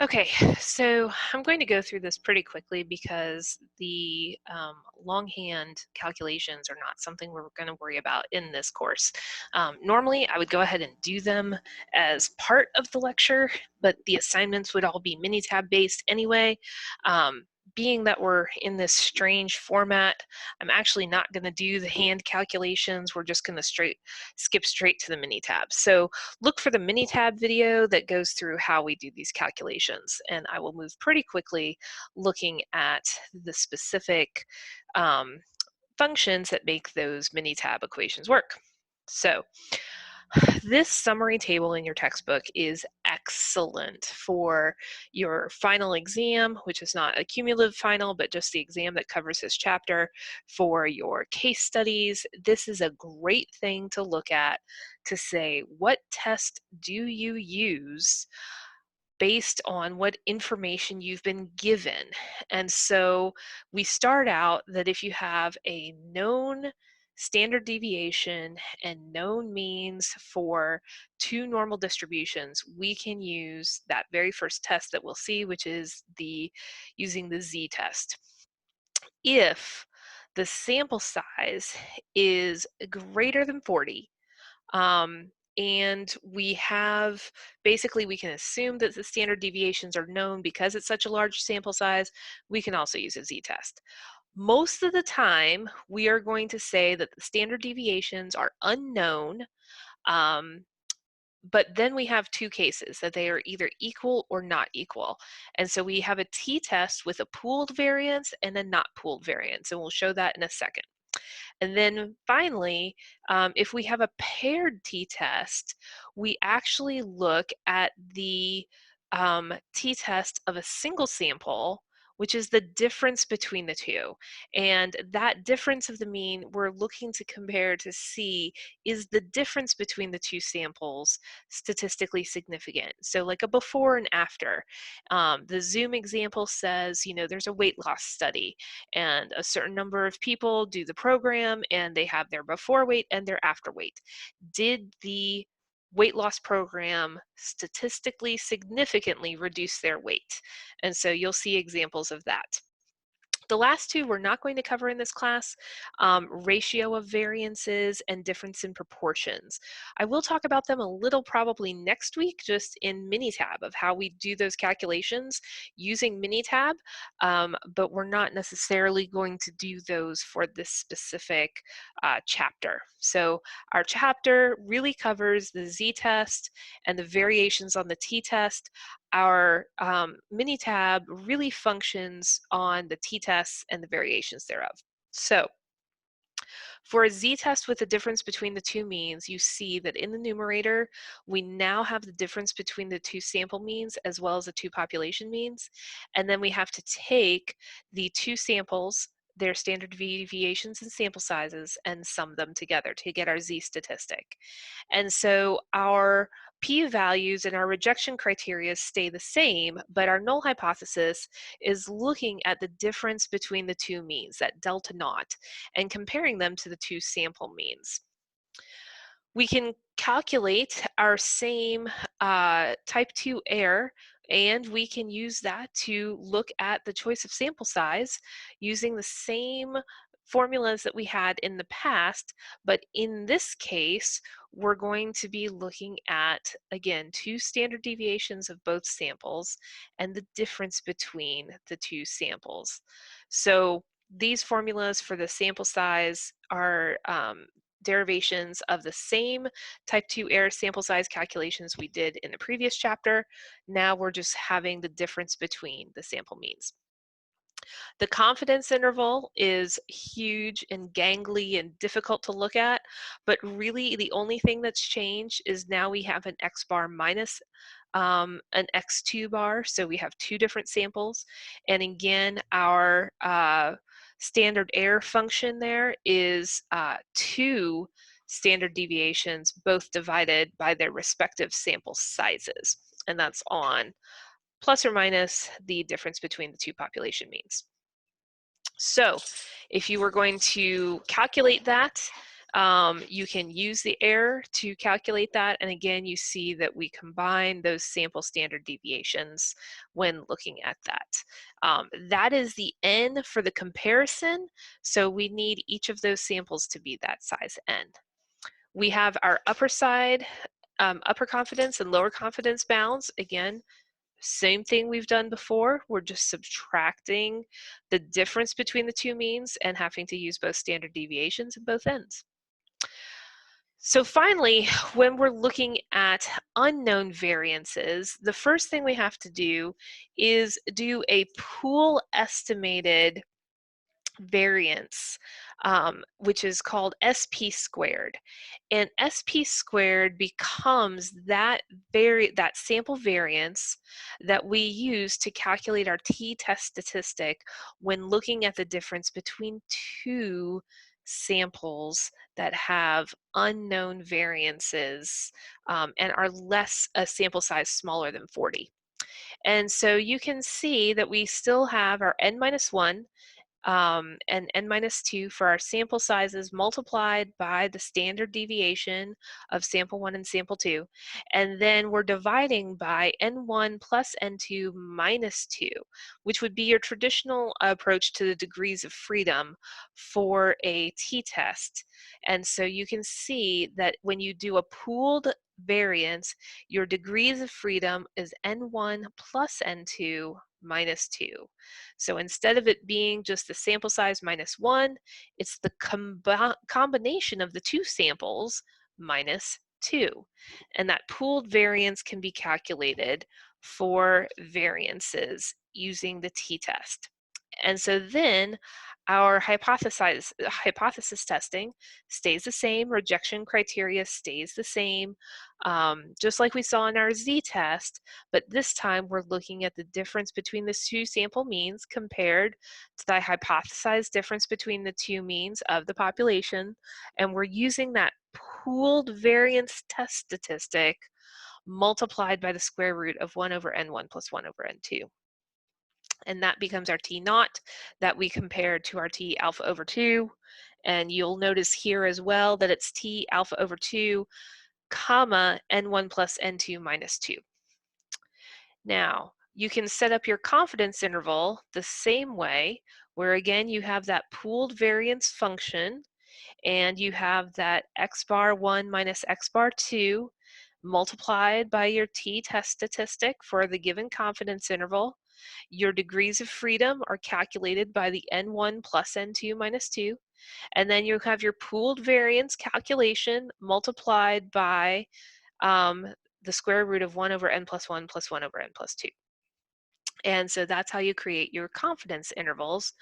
Okay, so I'm going to go through this pretty quickly because the longhand calculations are not something we're going to worry about in this course. Normally, I would go ahead and do them as part of the lecture, but the assignments would all be Minitab based anyway. Being that we're in this strange format, I'm actually not going to do the hand calculations. We're just going to skip straight to the Minitab. So look for the Minitab video that goes through how we do these calculations. And I will move pretty quickly looking at the specific functions that make those Minitab equations work. So this summary table in your textbook is excellent for your final exam, which is not a cumulative final, but just the exam that covers this chapter. For your case studies, this is a great thing to look at to say, what test do you use based on what information you've been given? And so we start out that if you have a known standard deviation and known means for two normal distributions, we can use that very first test that we'll see, which is using the z-test. If the sample size is greater than 40, and we have, basically we can assume that the standard deviations are known because it's such a large sample size, we can also use a z-test. Most of the time, we are going to say that the standard deviations are unknown, but then we have two cases, that they are either equal or not equal. And so we have a t-test with a pooled variance and a not pooled variance, and we'll show that in a second. And then finally, if we have a paired t-test, we actually look at the t-test of a single sample, which is the difference between the two. And that difference of the mean, we're looking to compare to see, is the difference between the two samples statistically significant? So like a before and after. The Zoom example says, there's a weight loss study, and a certain number of people do the program and they have their before weight and their after weight. Did the weight loss program statistically significantly reduce their weight? And so you'll see examples of that. The last two we're not going to cover in this class, ratio of variances and difference in proportions. I will talk about them a little probably next week, just in Minitab, of how we do those calculations using Minitab, but we're not necessarily going to do those for this specific chapter. So our chapter really covers the z-test and the variations on the t-test. Our Minitab really functions on the t-tests and the variations thereof. So for a z-test with the difference between the two means, you see that in the numerator, we now have the difference between the two sample means as well as the two population means. And then we have to take the two samples, their standard deviations and sample sizes, and sum them together to get our z statistic. And so our p-values and our rejection criteria stay the same, but our null hypothesis is looking at the difference between the two means, that delta naught, and comparing them to the two sample means. We can calculate our same type 2 error, and we can use that to look at the choice of sample size using the same formulas that we had in the past, but in this case, we're going to be looking at, again, two standard deviations of both samples and the difference between the two samples. So these formulas for the sample size are derivations of the same type 2 error sample size calculations we did in the previous chapter. Now we're just having the difference between the sample means. The confidence interval is huge and gangly and difficult to look at, but really the only thing that's changed is now we have an x bar minus an x2 bar, so we have two different samples. And again, our standard error function there is two standard deviations, both divided by their respective sample sizes. And that's on plus or minus the difference between the two population means. So if you were going to calculate that, You can use the error to calculate that, and again, you see that we combine those sample standard deviations when looking at that. That is the N for the comparison, so we need each of those samples to be that size N. We have our upper side, upper confidence and lower confidence bounds. Again, same thing we've done before. We're just subtracting the difference between the two means and having to use both standard deviations and both ends. So finally, when we're looking at unknown variances, the first thing we have to do is do a pool estimated variance, which is called SP squared. And SP squared becomes that sample variance that we use to calculate our t-test statistic when looking at the difference between two samples that have unknown variances and are a sample size smaller than 40. And so you can see that we still have our n-1 and n-2 for our sample sizes multiplied by the standard deviation of sample 1 and sample 2. And then we're dividing by n1 plus n2 minus 2, which would be your traditional approach to the degrees of freedom for a t-test. And so you can see that when you do a pooled variance, your degrees of freedom is n1 plus n2 minus 2. So instead of it being just the sample size minus 1, it's the combination of the two samples minus 2. And that pooled variance can be calculated for variances using the t-test. And so then our hypothesis testing stays the same, rejection criteria stays the same, just like we saw in our z-test, but this time we're looking at the difference between the two sample means compared to the hypothesized difference between the two means of the population, and we're using that pooled variance test statistic multiplied by the square root of 1 over n1 plus 1 over n2. And that becomes our T naught that we compare to our T alpha over 2. And you'll notice here as well that it's T alpha over 2, comma, n1 plus n2 minus 2. Now, you can set up your confidence interval the same way, where again you have that pooled variance function, and you have that x bar 1 minus x bar 2 multiplied by your t-test statistic for the given confidence interval. Your degrees of freedom are calculated by the n1 plus n2 minus 2. And then you have your pooled variance calculation multiplied by the square root of 1 over n plus 1 plus 1 over n plus 2. And so that's how you create your confidence intervals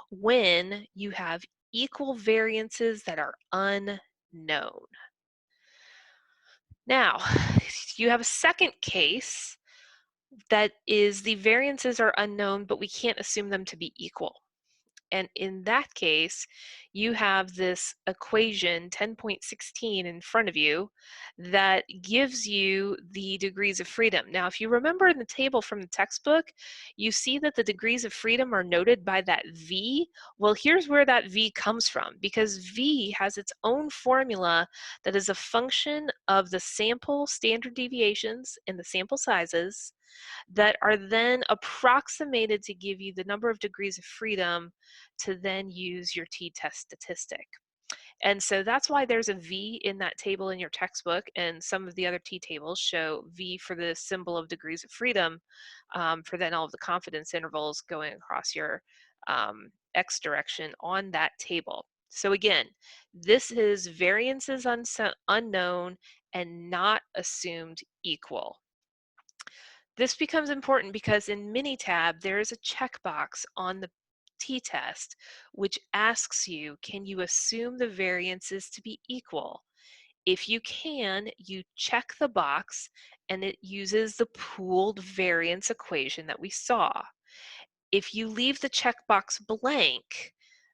when you have equal variances that are unknown. Now, you have a second case that is the variances are unknown, but we can't assume them to be equal. And in that case, you have this equation 10.16 in front of you that gives you the degrees of freedom. Now, if you remember in the table from the textbook, you see that the degrees of freedom are noted by that V. Well, here's where that V comes from, because V has its own formula that is a function of the sample standard deviations and the sample sizes that are then approximated to give you the number of degrees of freedom to then use your t-test statistic. And so that's why there's a V in that table in your textbook, and some of the other t-tables show V for the symbol of degrees of freedom for then all of the confidence intervals going across your x direction on that table. So again, this is variances unknown and not assumed equal. This becomes important because in Minitab, there is a checkbox on the t-test which asks you, can you assume the variances to be equal? If you can, you check the box and it uses the pooled variance equation that we saw. If you leave the checkbox blank,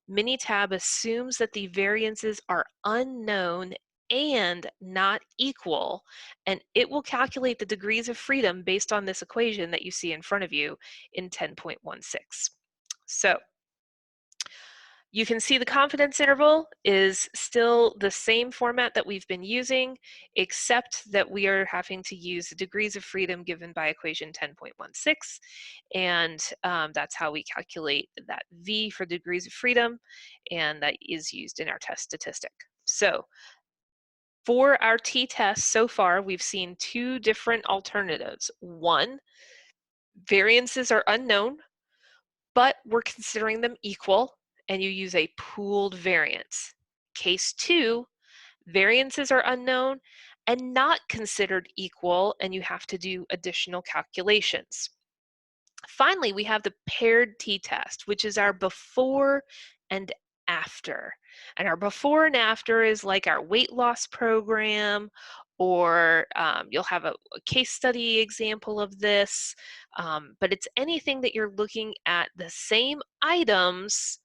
Minitab assumes that the variances are unknown and not equal, and it will calculate the degrees of freedom based on this equation that you see in front of you in 10.16. So You can see the confidence interval is still the same format that we've been using, except that we are having to use the degrees of freedom given by equation 10.16, and that's how we calculate that V for degrees of freedom, and that is used in our test statistic. So for our t-test so far, we've seen two different alternatives. One, variances are unknown, but we're considering them equal, and you use a pooled variance. Case two, variances are unknown and not considered equal, and you have to do additional calculations. Finally, we have the paired t-test, which is our before and after. And our before and after is like our weight loss program, or you'll have a case study example of this, but it's anything that you're looking at the same items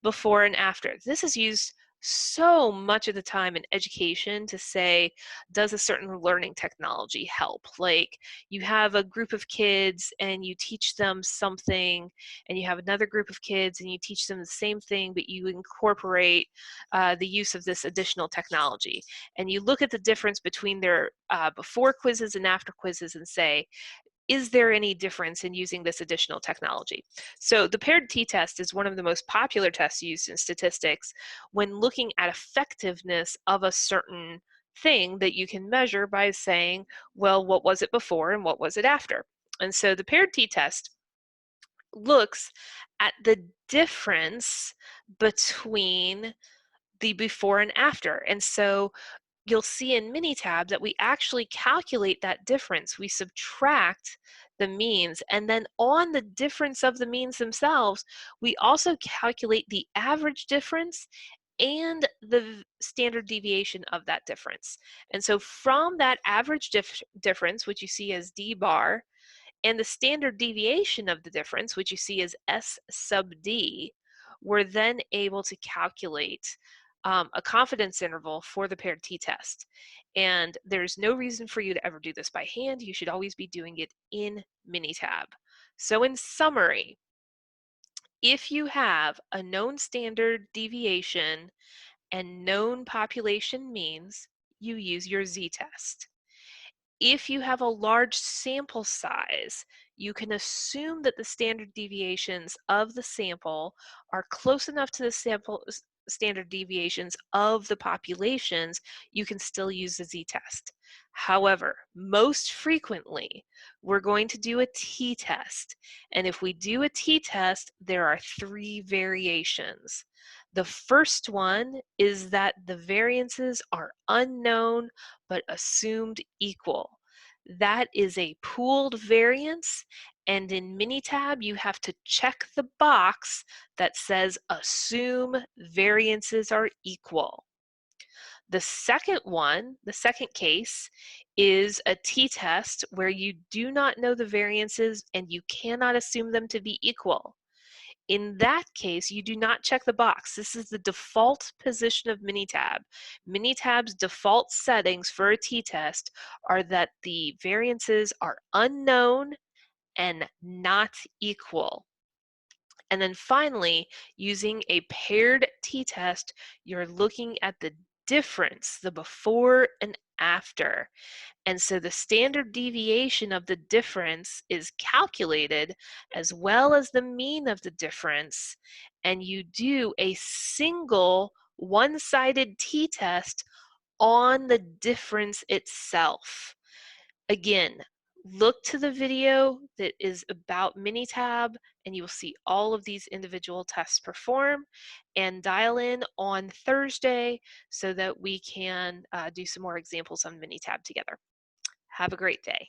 before and after. This is used so much of the time in education to say, does a certain learning technology help? Like you have a group of kids and you teach them something, and you have another group of kids and you teach them the same thing, but you incorporate the use of this additional technology. And you look at the difference between their before quizzes and after quizzes and say, is there any difference in using this additional technology? So the paired t-test is one of the most popular tests used in statistics when looking at effectiveness of a certain thing that you can measure by saying, well, what was it before and what was it after? And so the paired t-test looks at the difference between the before and after. And so you'll see in Minitab that we actually calculate that difference. We subtract the means, and then on the difference of the means themselves, we also calculate the average difference and the standard deviation of that difference. And so from that average difference, which you see as D bar, and the standard deviation of the difference, which you see as S sub D, we're then able to calculate a confidence interval for the paired t-test. And there's no reason for you to ever do this by hand. You should always be doing it in Minitab. So in summary, if you have a known standard deviation and known population means, you use your z-test. If you have a large sample size, you can assume that the standard deviations of the sample are close enough to the standard deviations of the populations, you can still use the z-test. However, most frequently, we're going to do a t-test. And if we do a t-test, there are three variations. The first one is that the variances are unknown but assumed equal. That is a pooled variance, and in Minitab you have to check the box that says assume variances are equal. The second one, the second case, is a t-test where you do not know the variances and you cannot assume them to be equal. In that case, you do not check the box. This is the default position of Minitab. Minitab's default settings for a t-test are that the variances are unknown and not equal. And then finally, using a paired t-test, you're looking at the difference, the before and after. And so the standard deviation of the difference is calculated as well as the mean of the difference, and you do a single one-sided t-test on the difference itself. Again, look to the video that is about Minitab and you'll see all of these individual tests perform, and dial in on Thursday so that we can do some more examples on Minitab together. Have a great day.